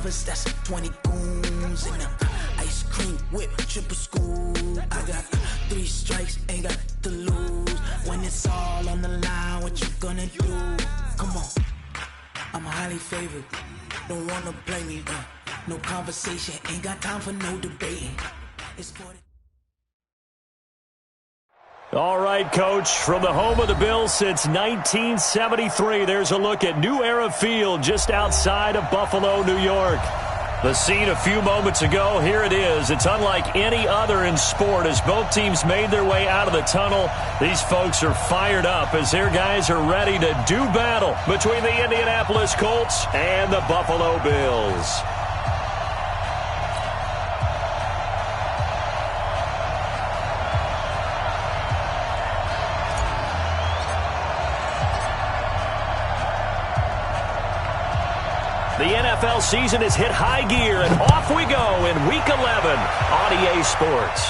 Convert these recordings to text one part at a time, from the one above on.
breakfast, that's 20 goons in the ice cream whip, triple scoop. I got 3 strikes, ain't got to lose. When it's all on the line, what you gonna do? Come on, I'm highly favored. Don't wanna play me, no conversation, ain't got time for no debating. It's for the All right, Coach, from the home of the Bills since 1973, there's a look at New Era Field just outside of Buffalo, New York. The scene a few moments ago, here it is. It's unlike any other in sport as both teams made their way out of the tunnel. These folks are fired up as their guys are ready to do battle between the Indianapolis Colts and the Buffalo Bills. The NFL season has hit high gear, and off we go in Week 11 on EA Sports.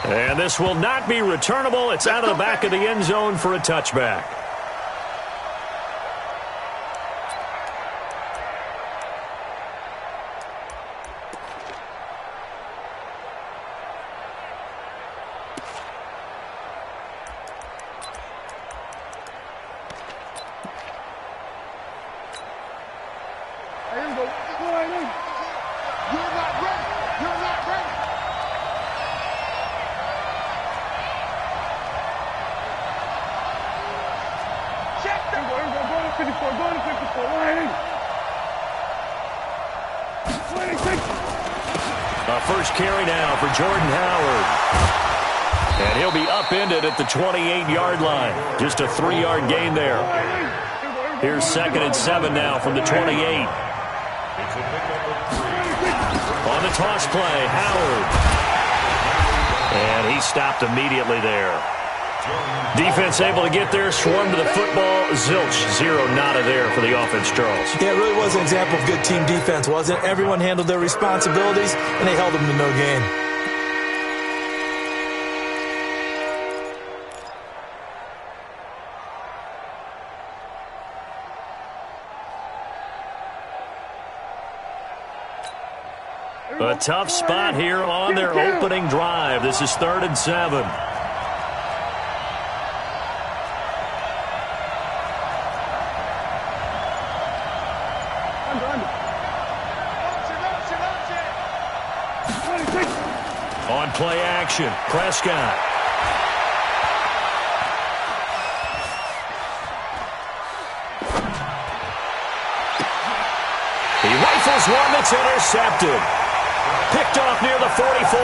And this will not be returnable. It's out of the back of the end zone for a touchback. First carry now for Jordan Howard. And he'll be upended at the 28-yard line. Just a 3-yard gain there. Here's 2nd and 7 now from the 28. On the toss play, Howard. And he stopped immediately there. Defense able to get there, swarm to the football. Zilch, 0 nada there for the offense, Charles. Yeah, it really was an example of good team defense, wasn't it? Everyone handled their responsibilities, and they held them to no gain. A tough spot here on their opening drive. This is 3rd and 7. On play action, Prescott. He rifles one that's intercepted. Picked off near the 44.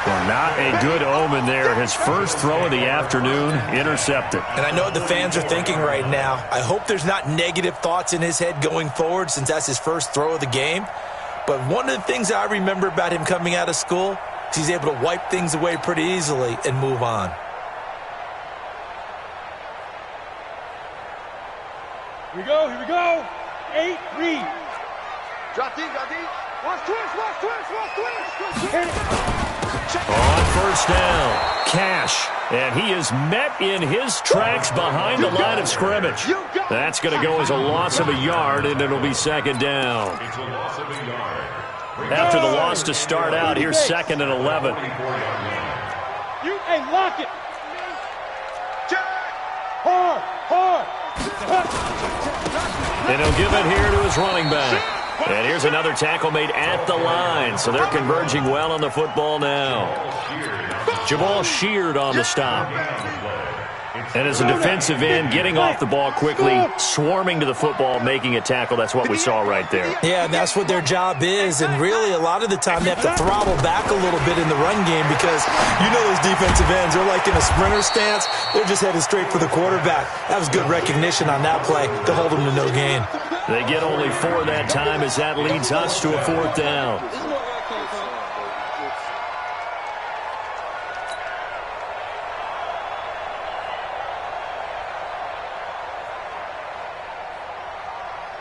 Well, not a good omen there. His first throw of the afternoon, intercepted. And I know what the fans are thinking right now. I hope there's not negative thoughts in his head going forward since that's his first throw of the game. But one of the things I remember about him coming out of school is he's able to wipe things away pretty easily and move on. Here we go. 8, read. Drop deep. Watch twist. On first down, Cash. And he is met in his tracks behind the line of scrimmage. That's going to go as a loss of a yard, and it'll be 2nd down. After the loss to start out, here's 2nd and 11. Lock it. Hard. And he'll give it here to his running back. And here's another tackle made at the line, so they're converging well on the football now. Jamal Sheard on the stop. And as a defensive end, getting off the ball quickly, swarming to the football, making a tackle. That's what we saw right there. Yeah, and that's what their job is. And really, a lot of the time, they have to throttle back a little bit in the run game because you know those defensive ends, they're like in a sprinter stance. They're just headed straight for the quarterback. That was good recognition on that play to hold them to no gain. They get only 4 that time as that leads us to a 4th down.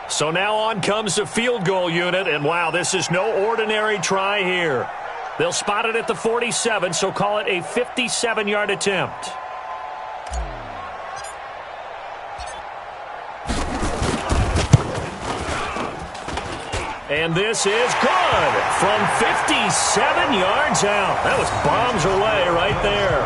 So now on comes the field goal unit, and wow, this is no ordinary try here. They'll spot it at the 47, so call it a 57-yard attempt. And this is good from 57 yards out. That was bombs away right there.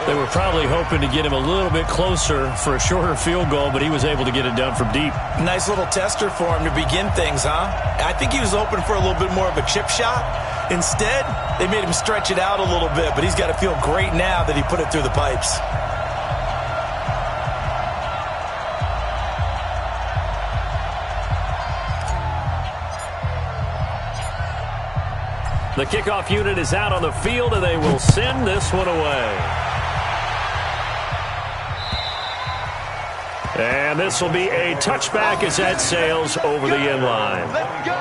They were probably hoping to get him a little bit closer for a shorter field goal, but he was able to get it done from deep. Nice little tester for him to begin things, huh? I think he was hoping for a little bit more of a chip shot. Instead, they made him stretch it out a little bit, but he's got to feel great now that he put it through the pipes. The kickoff unit is out on the field, and they will send this one away. And this will be a touchback as that sails over the end line. Let's go.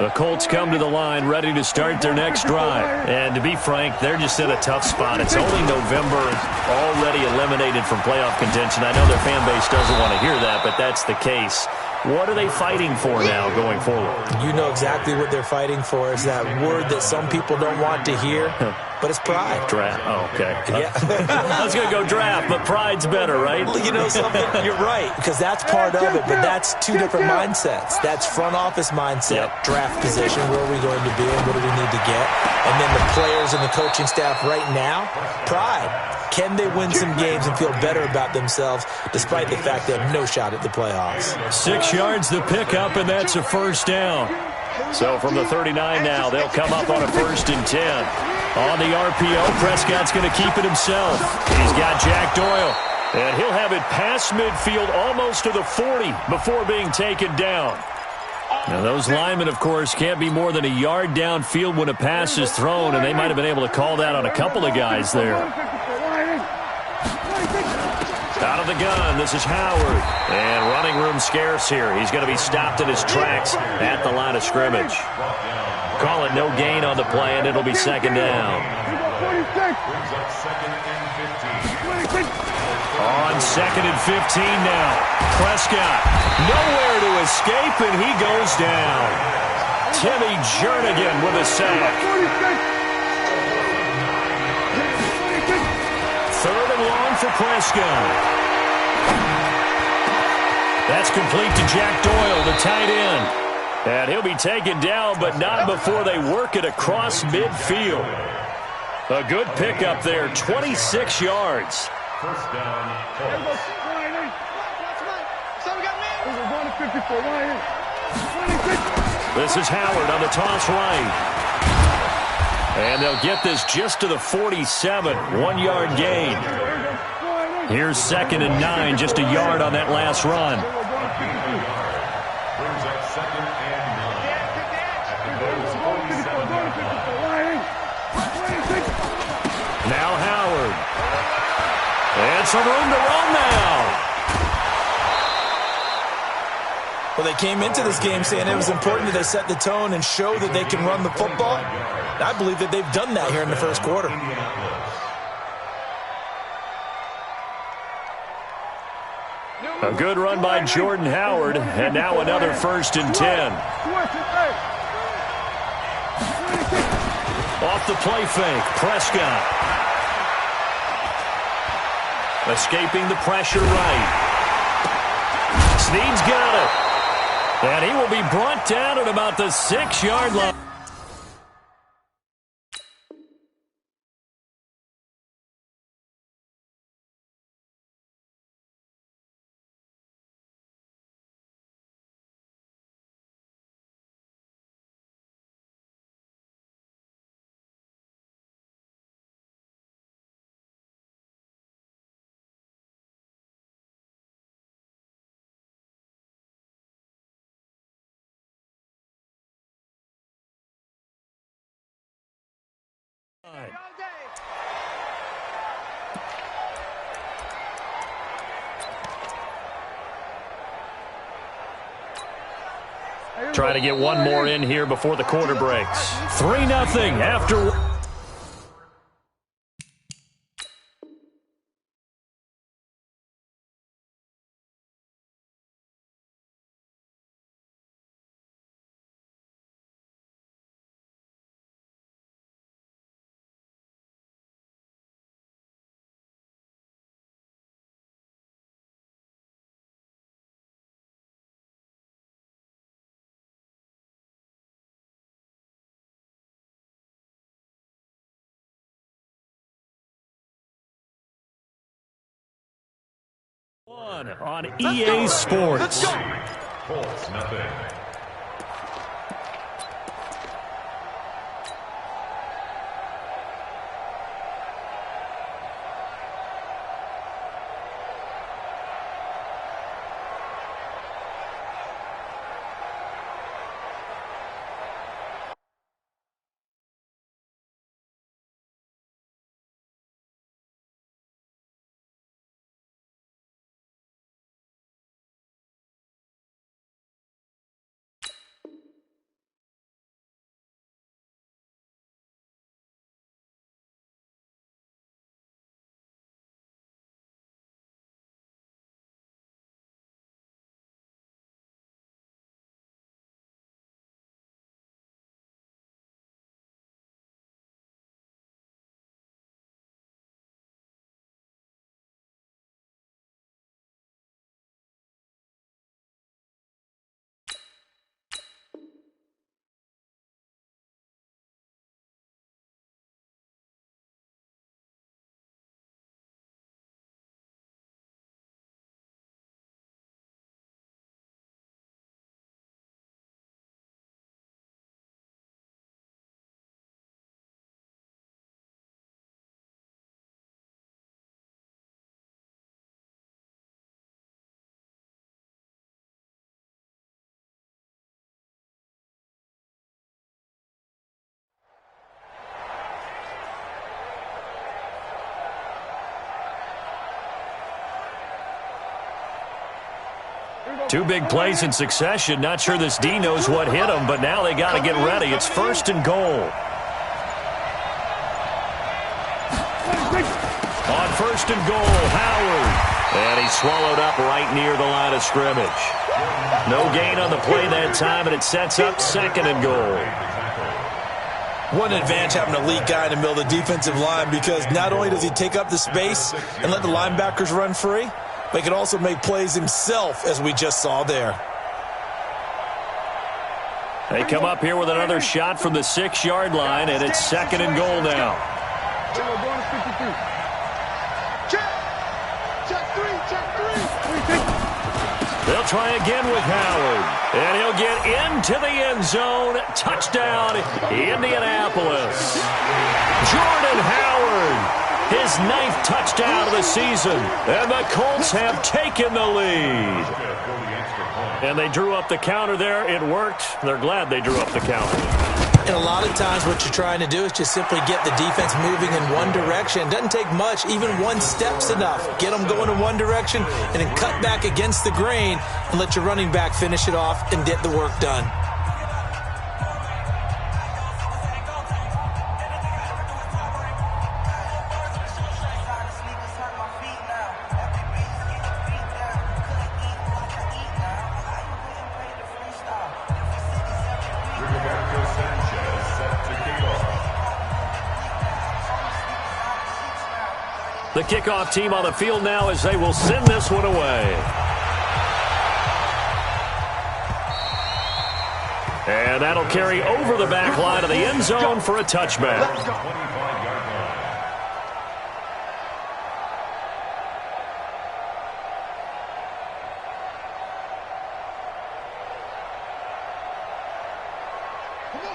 The Colts come to the line ready to start their next drive. And to be frank, they're just in a tough spot. It's only November, already eliminated from playoff contention. I know their fan base doesn't want to hear that, but that's the case. What are they fighting for now going forward? You know exactly what they're fighting for. Is that word that some people don't want to hear, but it's pride. Draft. Oh, okay. Yeah. I was going to go draft, but pride's better, right? Well, you know something? You're right, because that's part of it, but that's two different mindsets. That's front office mindset, draft position, where are we going to be and what do we need to get? And then the players and the coaching staff right now, pride. Can they win some games and feel better about themselves despite the fact they have no shot at the playoffs? 6 yards the pickup, and that's a first down. So from the 39 now, they'll come up on a 1st and 10. On the RPO, Prescott's going to keep it himself. He's got Jack Doyle, and he'll have it past midfield almost to the 40 before being taken down. Now, those linemen, of course, can't be more than a yard downfield when a pass is thrown, and they might have been able to call that on a couple of guys there. Out of the gun, this is Howard. And running room scarce here. He's going to be stopped in his tracks at the line of scrimmage. Call it no gain on the play, and it'll be 2nd down. On 2nd and 15 now. Prescott, nowhere to escape, and he goes down. Timmy Jernigan with a sack. 3rd and long for Prescott. That's complete to Jack Doyle, the tight end. And he'll be taken down, but not before they work it across midfield. A good pickup there, 26 yards. First down. This is Howard on the toss right. And they'll get this just to the 47, 1-yard gain. Here's 2nd and 9, just a yard on that last run. Now Howard. And some room to run now. Well, they came into this game saying it was important that they set the tone and show that they can run the football. I believe that they've done that here in the first quarter. A good run by Jordan Howard, and now another 1st and 10. Off the play fake, Prescott. Escaping the pressure right. Snead's got it. And he will be brought down at about the 6-yard line. Trying to get one more in here before the quarter breaks. 3-0 after... On EA Sports. Colts, nothing. Two big plays in succession. Not sure this D knows what hit him, but now they got to get ready. It's 1st and goal. On 1st and goal, Howard. And he's swallowed up right near the line of scrimmage. No gain on the play that time, and it sets up 2nd and goal. What an advantage having a elite guy in the middle of the defensive line, because not only does he take up the space and let the linebackers run free, but he can also make plays himself, as we just saw there. They come up here with another shot from the 6-yard line, and it's 2nd and goal now. They'll try again with Howard, and he'll get into the end zone. Touchdown, Indianapolis. Jordan Howard, his 9th touchdown of the season, and the Colts have taken the lead. And they drew up the counter there. It worked. They're glad they drew up the counter. And a lot of times what you're trying to do is just simply get the defense moving in one direction. It doesn't take much. Even one step's enough. Get them going in one direction and then cut back against the grain and let your running back finish it off and get the work done. The kickoff team on the field now as they will send this one away. And that'll carry over the back line of the end zone for a touchback.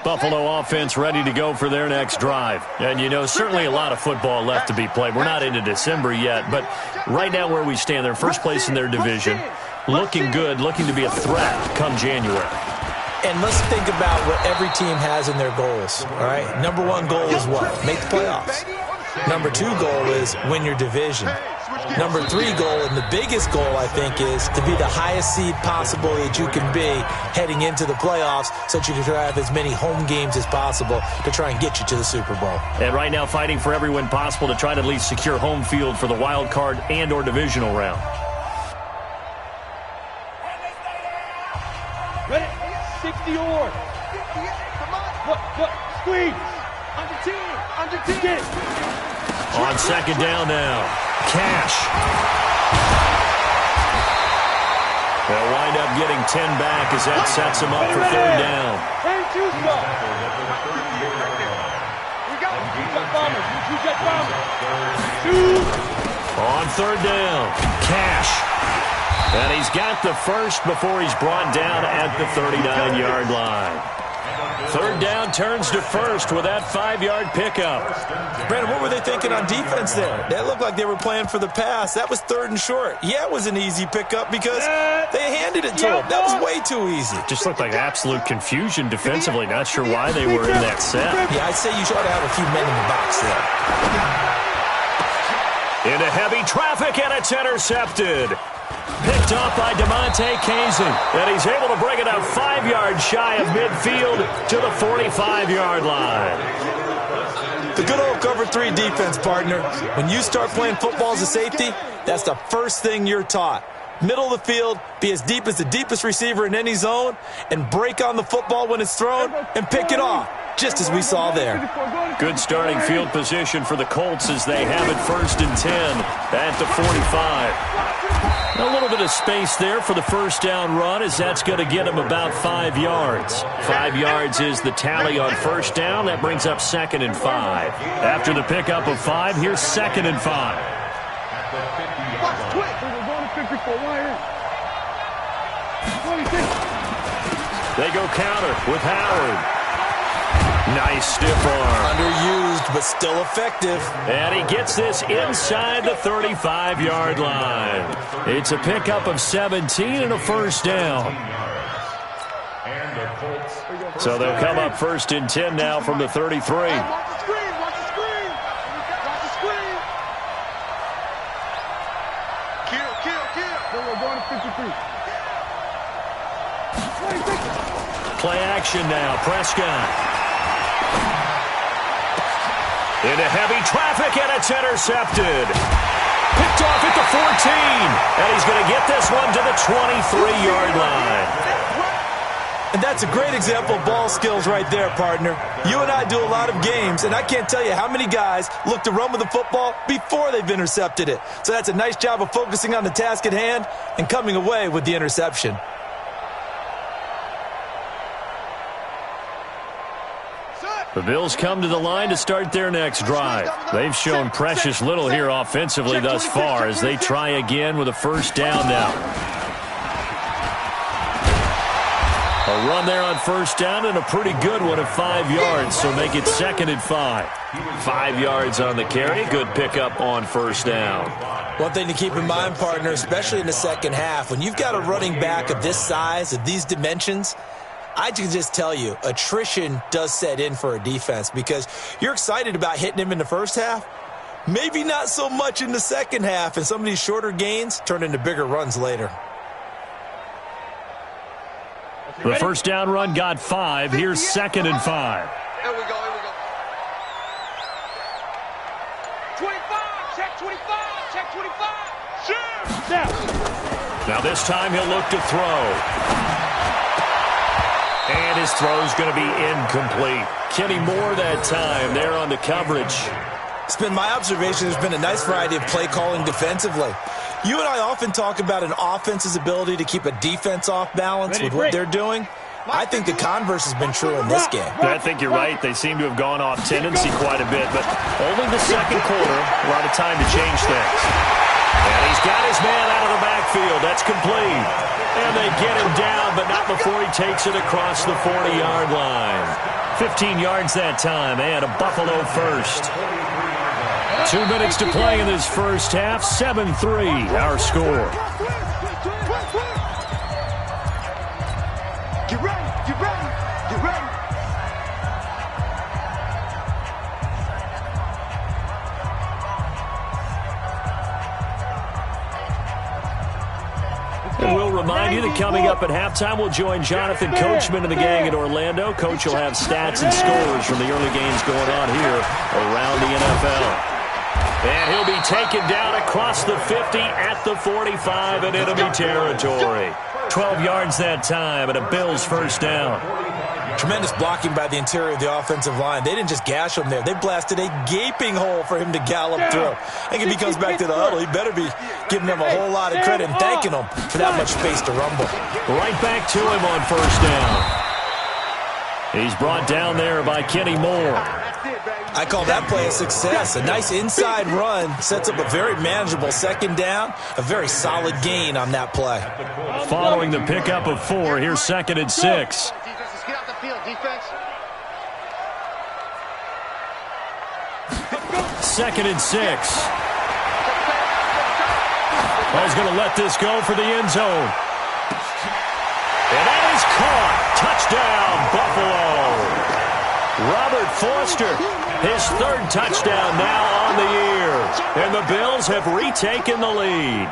Buffalo offense ready to go for their next drive. And, you know, certainly a lot of football left to be played. We're not into December yet, but right now where we stand, they're first place in their division, looking good, looking to be a threat come January. And let's think about what every team has in their goals, all right? Number 1 goal is what? Make the playoffs. Number 2 goal is win your division. Number 3 goal, and the biggest goal, I think, is to be the highest seed possible that you can be heading into the playoffs so that you can have as many home games as possible to try and get you to the Super Bowl. And right now fighting for every win possible to try to at least secure home field for the wild card and or divisional round. Ready? 60 or. Look, squeeze. Under 10. Get it. On 2nd down now. Cash. They'll wind up getting 10 back as that sets them up for 3rd down. And choose ball. We got bombers. You jet bombers. Shoot. On 3rd down. Cash. And he's got the first before he's brought down at the 39-yard line. Third down turns to first with that 5-yard pickup. Brandon, what were they thinking on defense there? That looked like they were playing for the pass. That was third and short. Yeah, it was an easy pickup because they handed it to him. That was way too easy. Just looked like absolute confusion defensively. Not sure why they were in that set. Yeah, I'd say you ought to have a few men in the box there. Into heavy traffic, and it's intercepted. Picked off by DeMonte Kazin, and he's able to bring it up 5 yards shy of midfield to the 45-yard line. The good old cover 3 defense, partner. When you start playing football as a safety, that's the first thing you're taught. Middle of the field, be as deep as the deepest receiver in any zone, and break on the football when it's thrown and pick it off, just as we saw there. Good starting field position for the Colts as they have it 1st and 10 at the 45. A little bit of space there for the first down run as that's going to get him about 5 yards. 5 yards is the tally on first down. That brings up 2nd and 5. After the pickup of 5, here's 2nd and 5. They go counter with Howard. Nice stiff arm. Underused, but still effective. And he gets this inside the 35-yard line. It's a pickup of 17 and a first down. So they'll come up 1st and 10 now from the 33. Watch the screen, watch the screen. Watch the screen. Kill. We're going to 53. Play action now. Prescott. Into heavy traffic, and it's intercepted. Picked off at the 14, and he's going to get this one to the 23-yard line. And that's a great example of ball skills right there, partner. You and I do a lot of games, and I can't tell you how many guys look to run with the football before they've intercepted it. So that's a nice job of focusing on the task at hand and coming away with the interception. The Bills come to the line to start their next drive. They've shown precious little here offensively thus far as they try again with a first down now. A run there on first down and a pretty good one at 5 yards, so make it 2nd and 5. 5 yards on the carry. Good pickup on first down. One thing to keep in mind, partner, especially in the second half, when you've got a running back of this size, of these dimensions, I can just tell you, attrition does set in for a defense because you're excited about hitting him in the first half. Maybe not so much in the second half, and some of these shorter gains turn into bigger runs later. The first down run got 5. Here's 2nd and 5. Here we go. 25, check 25. Shoot! Now this time he'll look to throw. And his throw's going to be incomplete. Kenny Moore that time there on the coverage. It's been my observation there's been a nice variety of play calling defensively. You and I often talk about an offense's ability to keep a defense off balance with what they're doing. I think the converse has been true in this game. I think you're right. They seem to have gone off tendency quite a bit, but only the second quarter, a lot of time to change things. And he's got his man out of the backfield. That's complete. And they get him down, but not before he takes it across the 40-yard line. 15 yards that time, and a Buffalo first. 2 minutes to play in this first half. 7-3, our score. Get ready. And we'll remind you that coming up at halftime, we'll join Jonathan Coachman and the gang in Orlando. Coach will have stats and scores from the early games going on here around the NFL. And he'll be taken down across the 50 at the 45 in enemy territory. 12 yards that time and a Bills first down. Tremendous blocking by the interior of the offensive line. They didn't just gash him there. They blasted a gaping hole for him to gallop through. I think if he comes back to the huddle, he better be giving them a whole lot of credit and thanking them for that much space to rumble. Right back to him on first down. He's brought down there by Kenny Moore. I call that play a success. A nice inside run sets up a very manageable second down, a very solid gain on that play. Following the pickup of 4, here's 2nd and 6. Defenses, get out the field, defense. 2nd and 6. He's going to let this go for the end zone. And that is caught. Touchdown, Buffalo. Robert Foster, his 3rd touchdown now on the year. And the Bills have retaken the lead.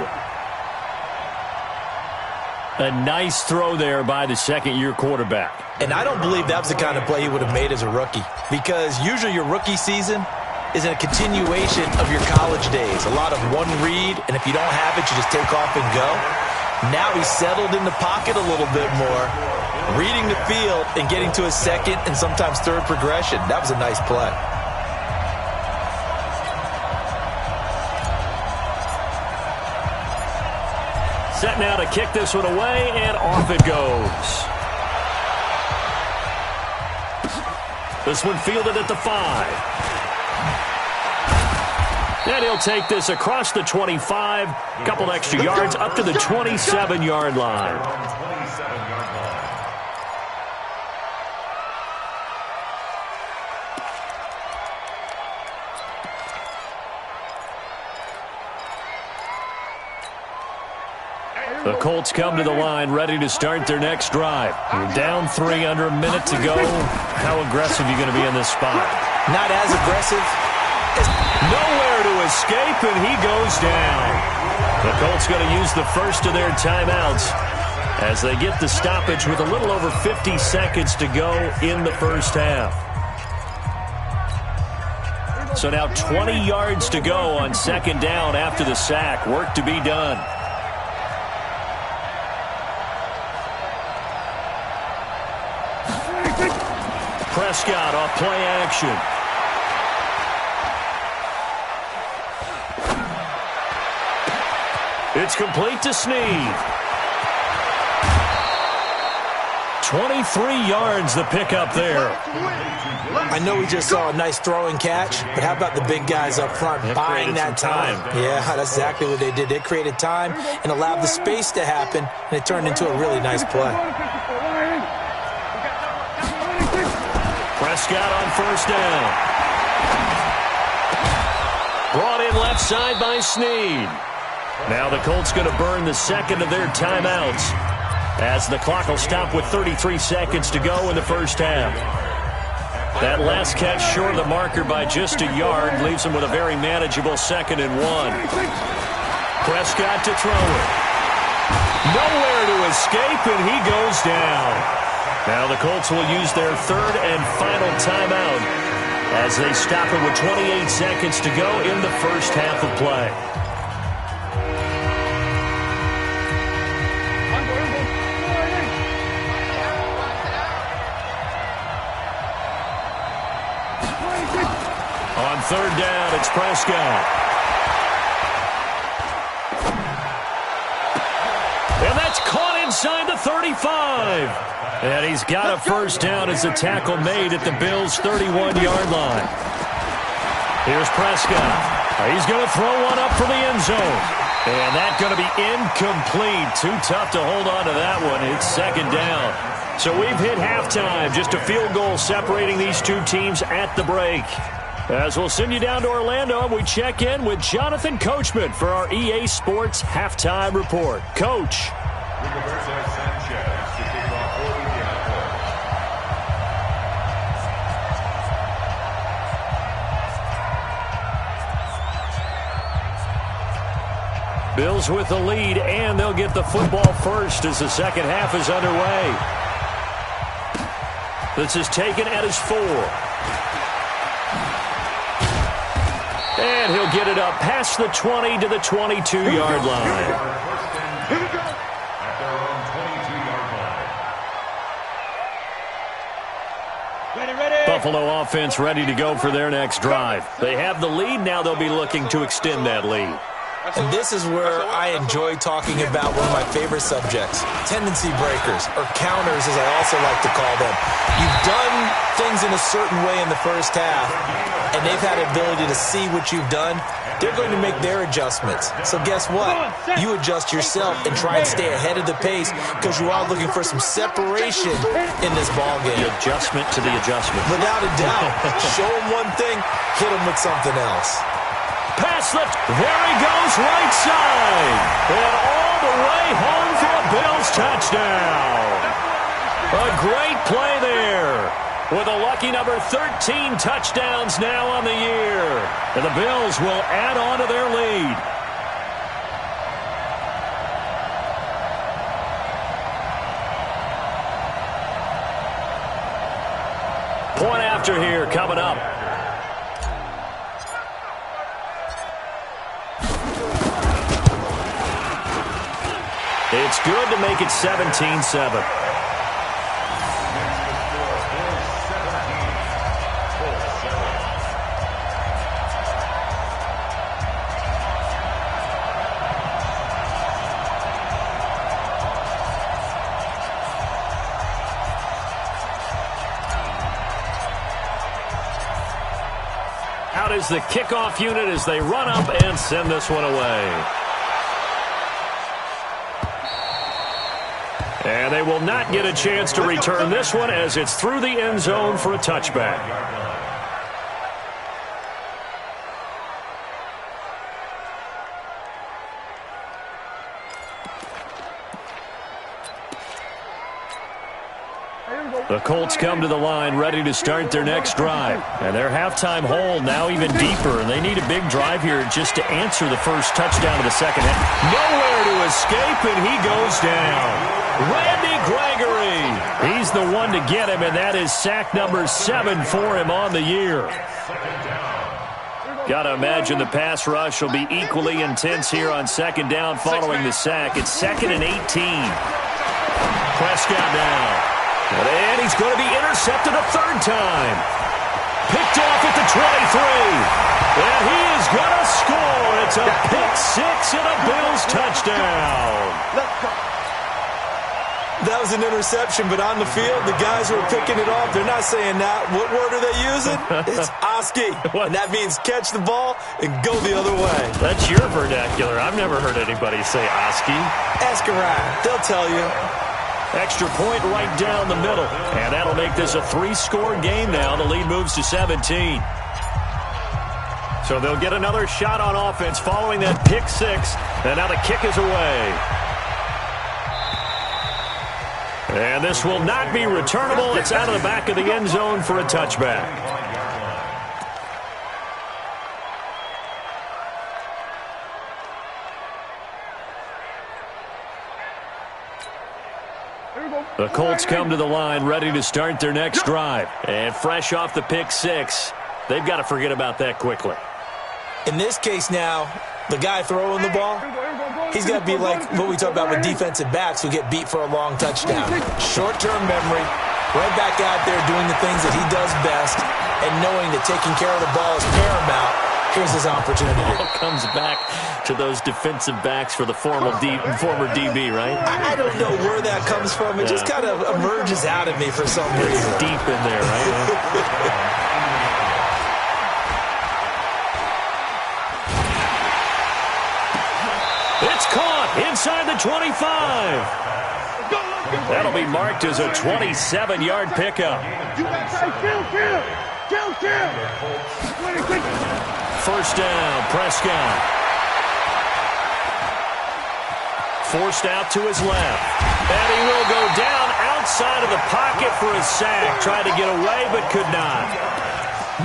A nice throw there by the second-year quarterback. And I don't believe that was the kind of play he would have made as a rookie, because usually your rookie season is a continuation of your college days. A lot of one read, and if you don't have it, you just take off and go. Now he's settled in the pocket a little bit more, reading the field and getting to his 2nd and sometimes 3rd progression. That was a nice play. Set now to kick this one away, and off it goes. This one fielded at the 5. And he'll take this across the 25, a couple extra yards up to the 27-yard line. The Colts come to the line, ready to start their next drive. You're down 3, under a minute to go. How aggressive are you going to be in this spot? Not as aggressive. Nowhere to escape, and he goes down. The Colts going to use the first of their timeouts as they get the stoppage with a little over 50 seconds to go in the first half. So now 20 yards to go on 2nd down after the sack. Work to be done. Prescott off play action. It's complete to Snead. 23 yards the pickup there. I know we just saw a nice throw and catch, but how about the big guys up front buying that time? Yeah, that's exactly what they did. They created time and allowed the space to happen, and it turned into a really nice play. Prescott on 1st down. Brought in left side by Snead. Now the Colts going to burn the 2nd of their timeouts as the clock will stop with 33 seconds to go in the first half. That last catch short of the marker by just a yard leaves him with a very manageable 2nd and 1. Prescott to throw it. Nowhere to escape, and he goes down. Now the Colts will use their 3rd and final timeout as they stop it with 28 seconds to go in the first half of play. On 3rd down, it's Prescott. And that's caught inside the 35. And he's got a first down as the tackle made at the Bills' 31-yard line. Here's Prescott. He's going to throw one up for the end zone. And that's going to be incomplete. Too tough to hold on to that one. It's 2nd down. So we've hit halftime. Just a field goal separating these two teams at the break. As we'll send you down to Orlando, we check in with Jonathan Coachman for our EA Sports Halftime Report. Coach. Bills with the lead, and they'll get the football first as the second half is underway. This is taken at his 4. And he'll get it up past the 20 to the 22-yard line. Buffalo offense ready to go for their next drive. They have the lead. Now they'll be looking to extend that lead. And this is where I enjoy talking about one of my favorite subjects, tendency breakers, or counters as I also like to call them. You've done things in a certain way in the first half, and they've had the ability to see what you've done. They're going to make their adjustments. So guess what? You adjust yourself and try and stay ahead of the pace because you are looking for some separation in this ballgame. The adjustment to the adjustment. Without a doubt. Show them one thing, hit them with something else. Pass left. There he goes, right side. And all the way home for a Bills touchdown. A great play there. With a lucky number 13 touchdowns now on the year. And the Bills will add on to their lead. Point after here coming up. It's good to make it 17-7. Out is the kickoff unit as they run up and send this one away. And they will not get a chance to return this one as it's through the end zone for a touchback. The Colts come to the line ready to start their next drive. And their halftime hole now even deeper. And they need a big drive here just to answer the first touchdown of the second half. Nowhere to escape, and he goes down. Randy Gregory. He's the one to get him, and that is sack number 7 for him on the year. Got to imagine the pass rush will be equally intense here on second down following the sack. It's 2nd and 18. Prescott down. And he's going to be intercepted a third time. Picked off at the 23. And he is going to score. It's a pick six and a Bills touchdown. That was an interception, but on the field, the guys who are picking it off, they're not saying that. What word are they using? It's Oski. And that means catch the ball and go the other way. That's your vernacular. I've never heard anybody say Oski. Ask around. They'll tell you. Extra point right down the middle. And that'll make this a 3-score game now. The lead moves to 17. So they'll get another shot on offense following that pick six. And now the kick is away. And this will not be returnable. It's out of the back of the end zone for a touchback. The Colts come to the line ready to start their next drive. And fresh off the pick six, they've got to forget about that quickly. In this case now, the guy throwing the ball, he's got to be like what we talk about with defensive backs who get beat for a long touchdown. Short-term memory, right back out there doing the things that he does best, and knowing that taking care of the ball is paramount. Here's his opportunity. It comes back to those defensive backs for the former DB, right? I don't know where that comes from. It just kind of emerges out of me for some reason. It's deep in there, right? It's caught inside the 25. That'll be marked as a 27-yard pickup. First down, Prescott. Forced out to his left. And he will go down outside of the pocket for a sack. Tried to get away, but could not.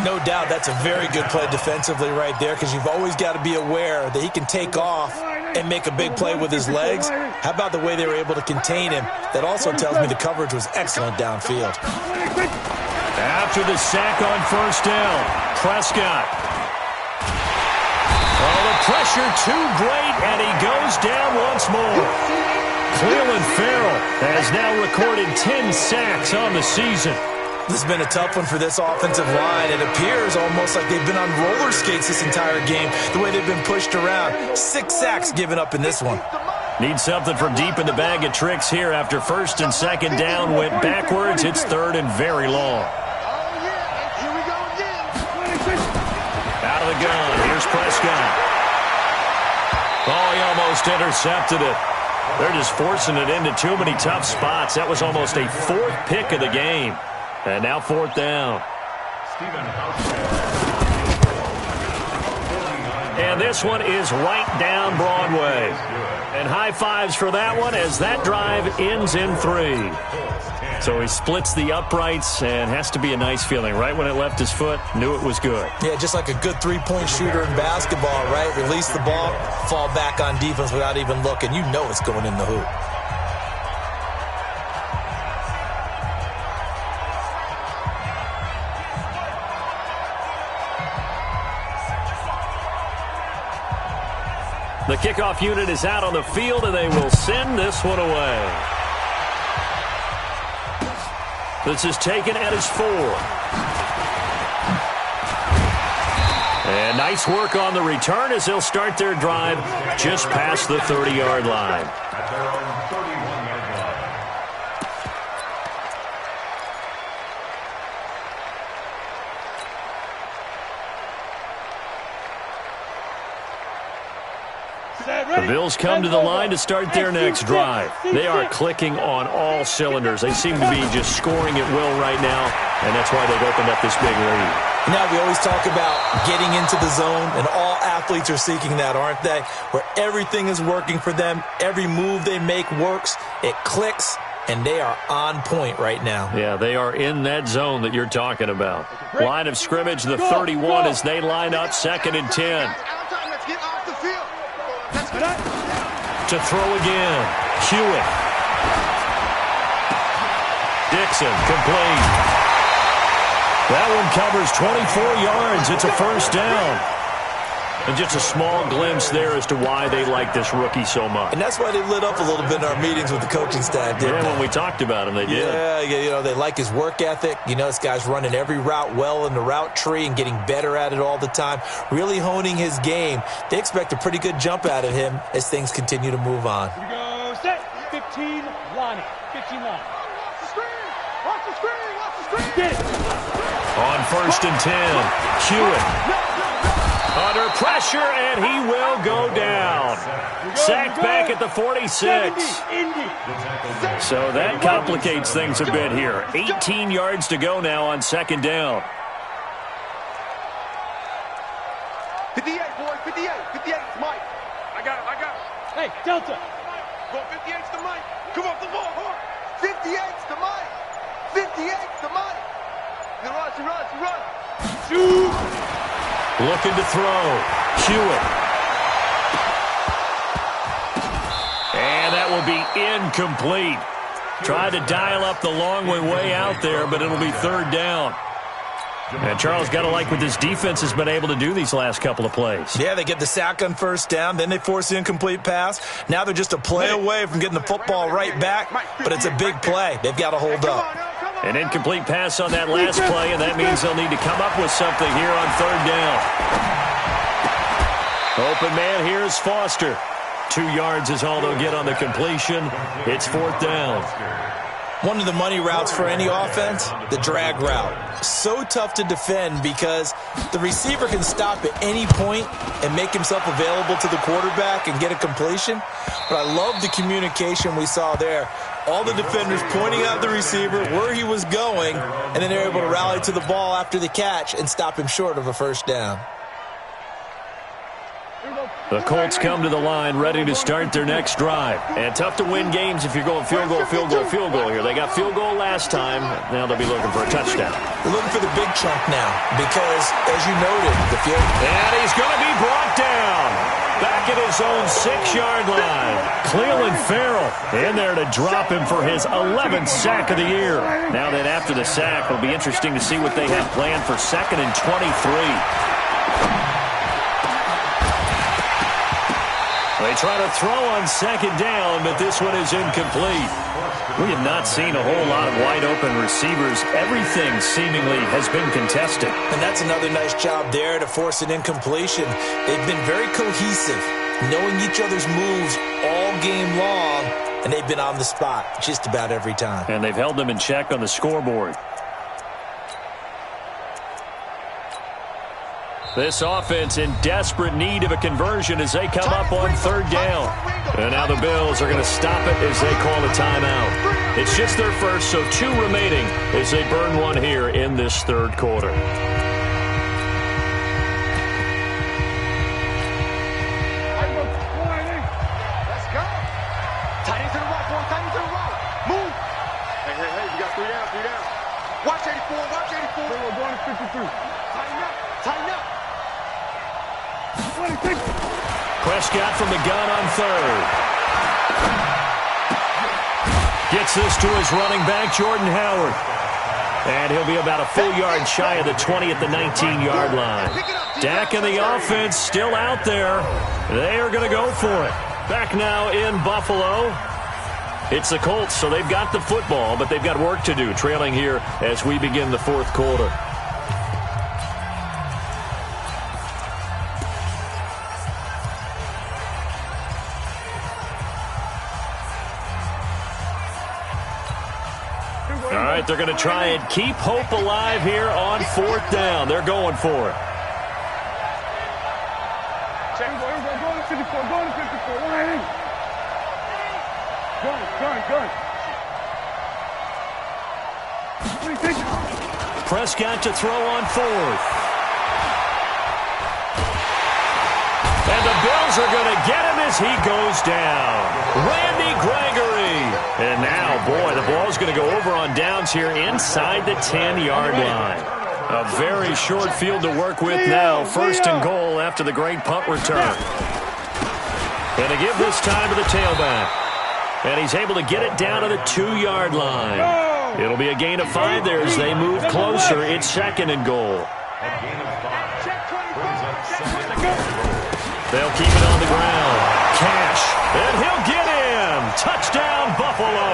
No doubt that's a very good play defensively right there, because you've always got to be aware that he can take off and make a big play with his legs. How about the way they were able to contain him? That also tells me the coverage was excellent downfield. After the sack on first down, Prescott. Oh, the pressure too great, and he goes down once more. Cleveland Farrell has now recorded 10 sacks on the season. This has been a tough one for this offensive line. It appears almost like they've been on roller skates this entire game, the way they've been pushed around. 6 sacks given up in this one. Need something from deep in the bag of tricks here after first and second down went backwards. It's third and very long. Out of the gun. Here's Prescott. Oh, he almost intercepted it. They're just forcing it into too many tough spots. That was almost a 4th pick of the game. And now 4th down. And this one is right down Broadway. And high fives for that one as that drive ends in 3. So he splits the uprights and has to be a nice feeling. Right when it left his foot, knew it was good. Yeah, just like a good three-point shooter in basketball, right? Release the ball, fall back on defense without even looking. You know it's going in the hoop. The kickoff unit is out on the field, and they will send this one away. This is taken at his 4. And nice work on the return as they'll start their drive just past the 30-yard line. At their own 31-yard line. The Bills come to the line to start their next drive. They are clicking on all cylinders. They seem to be just scoring at will right now, and that's why they've opened up this big lead. Now, we always talk about getting into the zone, and all athletes are seeking that, aren't they? Where everything is working for them, every move they make works, it clicks, and they are on point right now. Yeah, they are in that zone that you're talking about. Line of scrimmage, the 31 as they line up, 2nd and 10. To throw again. Hewitt. Dixon, complete. That one covers 24 yards. It's a first down. And just a small glimpse there as to why they like this rookie so much. And that's why they lit up a little bit in our meetings with the coaching staff, didn't they? When we talked about him, they did. Yeah, you know, they like his work ethic. You know, this guy's running every route well in the route tree and getting better at it all the time, really honing his game. They expect a pretty good jump out of him as things continue to move on. Here we go, set, 15, line, 15 line. Watch the screen, watch the screen, watch the screen. Get it. On first and 10, Hewitt. Under pressure, and he will go down. Sacked back at the 46. So that complicates things a bit here. 18 yards to go now on 2nd down. 58, boy, 58, 58, Mike. I got it. Hey, Delta. Go 58's to Mike. Come off the ball, hard. 58's to Mike. 58's to Mike. Run. Shoot. Looking to throw. Hewitt. And that will be incomplete. Tried to dial up the long way out there, but it'll be 3rd down. And Charles, got to like what this defense has been able to do these last couple of plays. Yeah, they get the sack on first down, then they force the incomplete pass. Now they're just a play away from getting the football right back, but it's a big play. They've got to hold up. An incomplete pass on that last play, and that means they'll need to come up with something here on 3rd down. Open man, here's Foster. 2 yards is all they'll get on the completion. It's 4th down. One of the money routes for any offense, the drag route. So tough to defend because the receiver can stop at any point and make himself available to the quarterback and get a completion. But I love the communication we saw there. All the defenders pointing out the receiver, where he was going, and then they're able to rally to the ball after the catch and stop him short of a first down. The Colts come to the line ready to start their next drive. And tough to win games if you're going field goal here. They got field goal last time. Now they'll be looking for a touchdown. They're looking for the big chunk now because, as you noted, the field... And he's going to be brought down. Back at his own 6-yard line. Cleveland Farrell in there to drop him for his 11th sack of the year. Now that after the sack, it'll be interesting to see what they have planned for 2nd and 23. They try to throw on 2nd down, but this one is incomplete. We have not seen a whole lot of wide-open receivers. Everything seemingly has been contested. And that's another nice job there to force an incompletion. They've been very cohesive, knowing each other's moves all game long, and they've been on the spot just about every time. And they've held them in check on the scoreboard. This offense in desperate need of a conversion as they come up on third down. And now the Bills are going to stop it as they call a timeout. It's just their first, so 2 remaining as they burn one here in this third quarter. Let's go. Tight end to the right, boy. Tight end to the right. Move. Hey, we got 3 down, 3 down. Watch 84, watch 84. We're going to 53. Tighten up, tighten up. Prescott from the gun on third. Gets this to his running back, Jordan Howard. And he'll be about a full yard shy of the 20 at the 19-yard line. Dak and the offense still out there. They are going to go for it. Back now in Buffalo. It's the Colts, so they've got the football, but they've got work to do, trailing here as we begin the fourth quarter. All right, they're going to try and keep hope alive here on fourth down. They're going for it. Go to 54, go to 54. Prescott to throw on fourth. And the Bills are going to get him as he goes down. Randy Gregory. And now, boy, the ball's going to go over on downs here inside the 10-yard line. A very short field to work with now. First and goal after the great punt return. And to give this time to the tailback. And he's able to get it down to the 2-yard line. It'll be a gain of 5 there as they move closer. It's second and goal. They'll keep it on the ground. Cash. And he'll get in. Touchdown, Buffalo.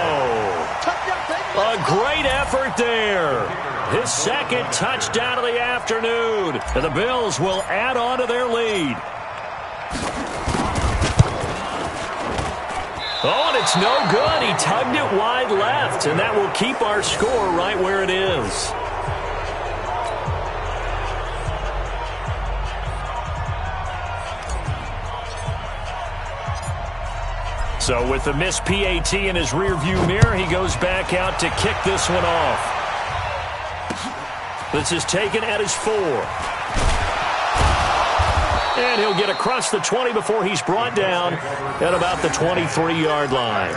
A great effort there. His second touchdown of the afternoon. And the Bills will add on to their lead. Oh, and it's no good. He tugged it wide left, and that will keep our score right where it is. So with the missed PAT in his rearview mirror, he goes back out to kick this one off. This is taken at his 4. And he'll get across the 20 before he's brought down at about the 23-yard line.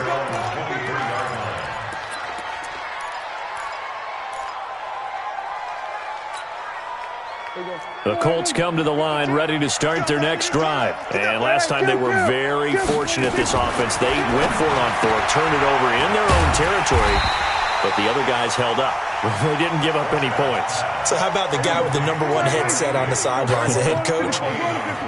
The Colts come to the line ready to start their next drive. And last time they were very fortunate, this offense. They went for it on 4, turned it over in their own territory, but the other guys held up. They didn't give up any points. So how about the guy with the number 1 headset on the sidelines, the head coach?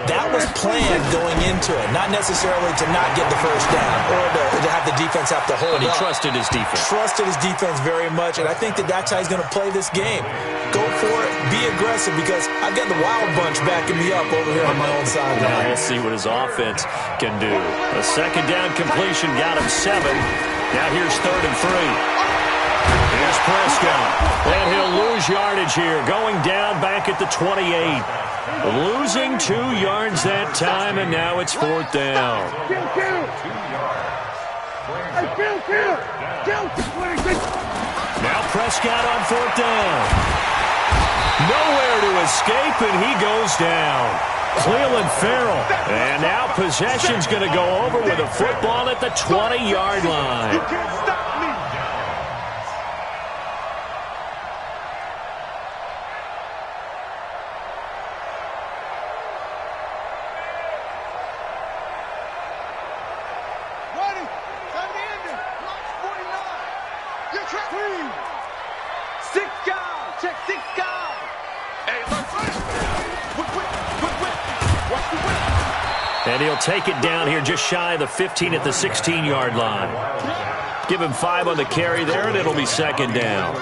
That was planned going into it, not necessarily to not get the first down or to have the defense have to hold But he up. trusted his defense. Trusted his defense very much, and I think that's how he's going to play this game. Go for it, be aggressive, because I've got the wild bunch backing me up over here on my own sideline. Now we'll see what his offense can do. A second down completion got him 7. Now here's third and 3. Here's Prescott, and he'll lose yardage here, going down back at the 28. Losing 2 yards that time, and now it's fourth down. Now Prescott on fourth down. Nowhere to escape, and he goes down. Cleveland Farrell, and now possession's going to go over with a football at the 20-yard line. You can't stop me. Ready. Time to end it. March 49. You're trapped. 6 guys. Check 6 guys. Hey, look. Whip. Watch the whip. And he'll take it down here just shy of the 15 at the 16-yard line. Give him 5 on the carry there, and it'll be second down.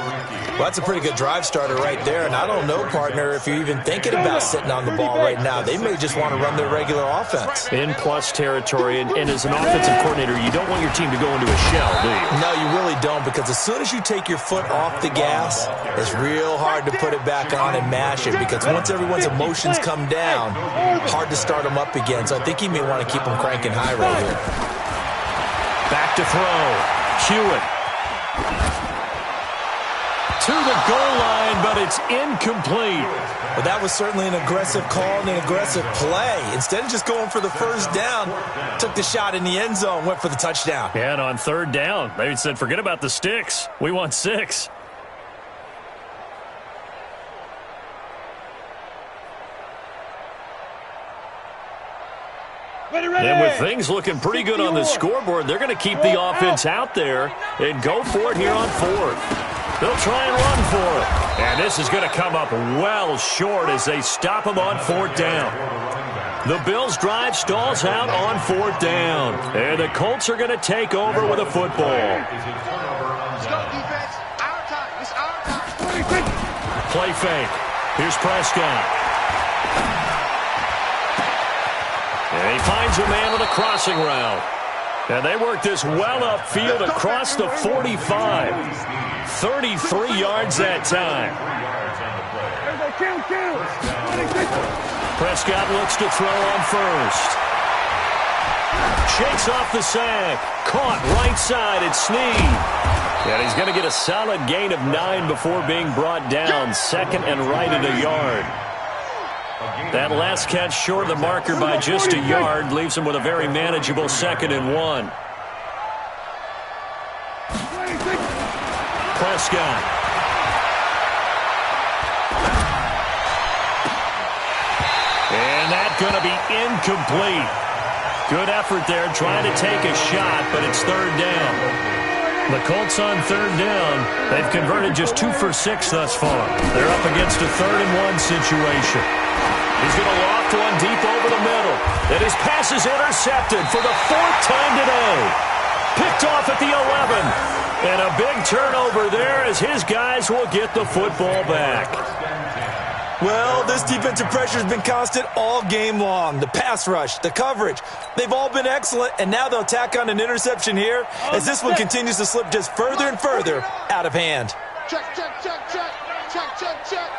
Well, that's a pretty good drive starter right there, and I don't know, partner, if you're even thinking about sitting on the ball right now. They may just want to run their regular offense. In plus territory, and as an offensive coordinator, you don't want your team to go into a shell, do you? No, you really don't, because as soon as you take your foot off the gas, it's real hard to put it back on and mash it, because once everyone's emotions come down, hard to start them up again. So I think he may want to keep them cranking high right here. Back to throw. Hewitt. To the goal line, but it's incomplete. Well, that was certainly an aggressive call and an aggressive play. Instead of just going for the first down, took the shot in the end zone, went for the touchdown. Yeah, and on third down, they said, forget about the sticks. We want 6. And with things looking pretty good on the scoreboard, they're going to keep the offense out there and go for it here on 4th. They'll try and run for it. And this is going to come up well short as they stop them on 4th down. The Bills' drive stalls out on 4th down. And the Colts are going to take over with a football. Let's go, defense. Our time. It's our time. Play fake. Here's Prescott. And he finds a man with a crossing route. And they work this well upfield across the 45. 33 yards that time. Prescott looks to throw on first. Shakes off the sack. Caught right side at Snead. And he's going to get a solid gain of 9 before being brought down. Second and right at a yard. That last catch short of the marker by just a yard leaves him with a very manageable 2nd and 1. Prescott. And that's going to be incomplete. Good effort there trying to take a shot, but it's 3rd down. The Colts on 3rd down. They've converted just 2 for 6 thus far. They're up against a 3rd and 1 situation. He's going to loft one deep over the middle. And his pass is intercepted for the 4th time today. Picked off at the 11. And a big turnover there as his guys will get the football back. Well, this defensive pressure has been constant all game long. The pass rush, the coverage, they've all been excellent, and now they'll tack on an interception here as this one continues to slip just further and further out of hand. Check, check, check, check. Check, check, check.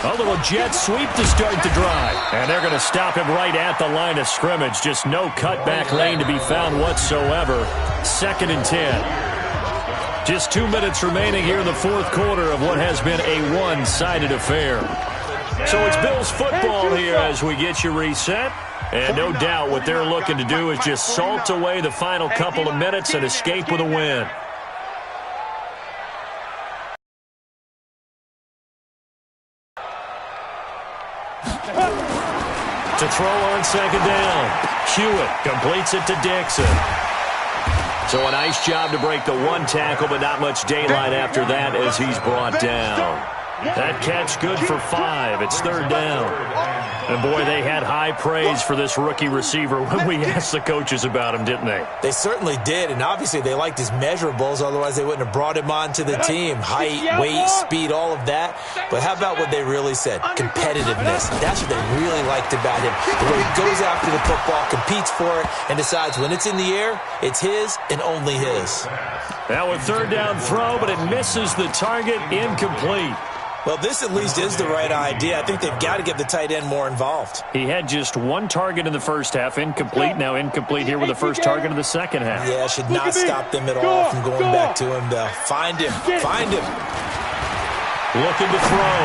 A little jet sweep to start the drive. And they're going to stop him right at the line of scrimmage. Just no cutback lane to be found whatsoever. 2nd and 10. Just 2 minutes remaining here in the 4th quarter of what has been a one-sided affair. So it's Bills football here as we get you reset. And no doubt what they're looking to do is just salt away the final couple of minutes and escape with a win. To throw on 2nd down. Hewitt completes it to Dixon. So a nice job to break the 1 tackle, but not much daylight after that as he's brought down. That catch good for 5. It's 3rd down. And, boy, they had high praise for this rookie receiver when we asked the coaches about him, didn't they? They certainly did, and obviously they liked his measurables. Otherwise, they wouldn't have brought him onto the team. Height, weight, speed, all of that. But how about what they really said? Competitiveness. That's what they really liked about him. The way he goes after the football, competes for it, and decides when it's in the air, it's his and only his. Now a 3rd down throw, but it misses the target, incomplete. Well, this at least is the right idea. I think they've got to get the tight end more involved. He had just 1 target in the first half, incomplete. Now incomplete here with the first target of the second half. Yeah, should not stop them at all from going back to him, though. Find him. Find him. Looking to throw.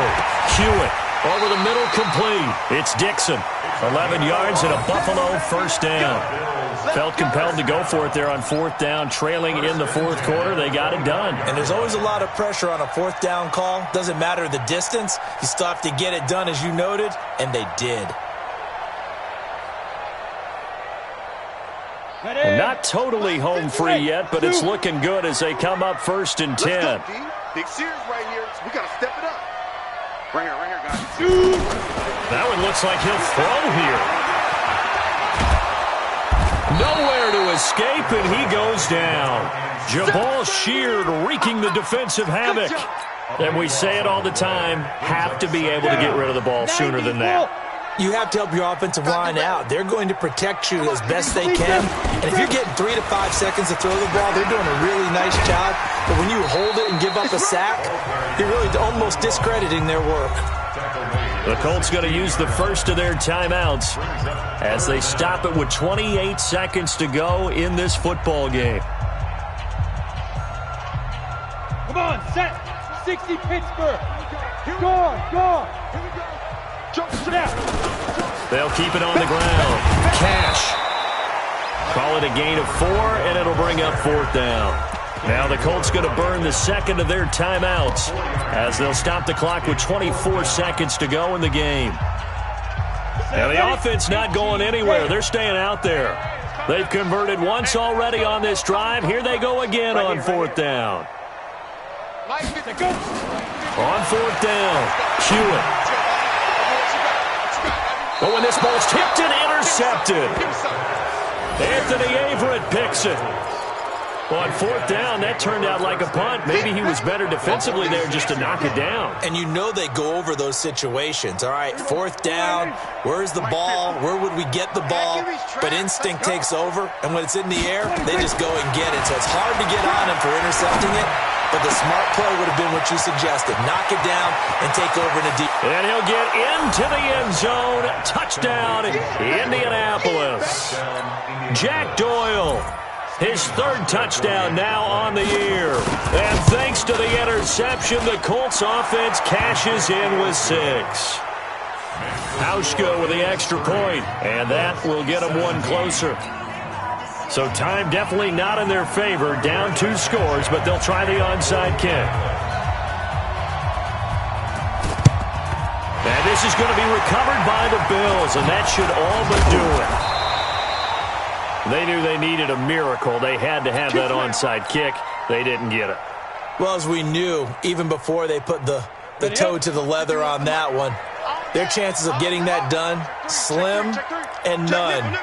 Hewitt over the middle, complete. It's Dixon. 11 yards and a Buffalo first down. Felt compelled to go for it there on 4th down, trailing in the 4th quarter. They got it done. And there's always a lot of pressure on a 4th down call. Doesn't matter the distance. You still have to get it done, as you noted, and they did. Well, not totally home free yet, but it's looking good as they come up 1st and 10. Big series right here. We got to step it up. Right here, guys. That one looks like he'll throw here. Nowhere to escape, and he goes down. Jabal Sheard wreaking the defensive havoc. And we say it all the time, have to be able to get rid of the ball sooner than that. You have to help your offensive line out. They're going to protect you as best they can. And if you're getting 3 to 5 seconds to throw the ball, they're doing a really nice job. But when you hold it and give up a sack, you're really almost discrediting their work. The Colts going to use the first of their timeouts as they stop it with 28 seconds to go in this football game. Come on, set. 60 Pittsburgh. Go on. Here we go. Jump snap. They'll keep it on the ground. Cash. Call it a gain of 4, and it'll bring up 4th down. Now the Colts going to burn the second of their timeouts as they'll stop the clock with 24 seconds to go in the game. Now the offense not going anywhere. They're staying out there. They've converted once already on this drive. Here they go again on 4th down. On 4th down, Hewitt. But when this ball's tipped and intercepted, Anthony Averett picks it. On 4th down, that turned out like a punt. Maybe he was better defensively there just to knock it down. And you know they go over those situations. All right, 4th down, where's the ball? Where would we get the ball? But instinct takes over, and when it's in the air, they just go and get it. So it's hard to get on him for intercepting it, but the smart play would have been what you suggested. Knock it down and take over in a deep. And he'll get into the end zone. Touchdown, Indianapolis. Jack Doyle. His 3rd touchdown now on the year. And thanks to the interception, the Colts offense cashes in with 6. Hauschka with the extra point, and that will get them one closer. So time definitely not in their favor. Down 2 scores, but they'll try the onside kick. And this is going to be recovered by the Bills, and that should all but do it. They knew they needed a miracle. They had to have that onside kick. They didn't get it. Well, as we knew, even before they put the toe to the leather on that one, their chances of getting that done, slim and none.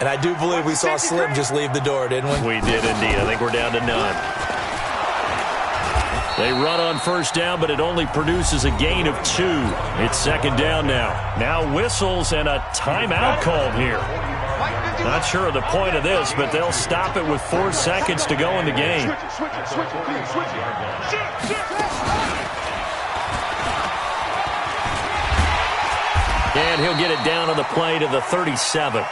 And I do believe we saw Slim just leave the door, didn't we? We did indeed. I think we're down to none. They run on 1st down, but it only produces a gain of 2. It's 2nd down now. Now whistles and a timeout called here. Not sure of the point of this, but they'll stop it with 4 seconds to go in the game. And he'll get it down on the play to the 37.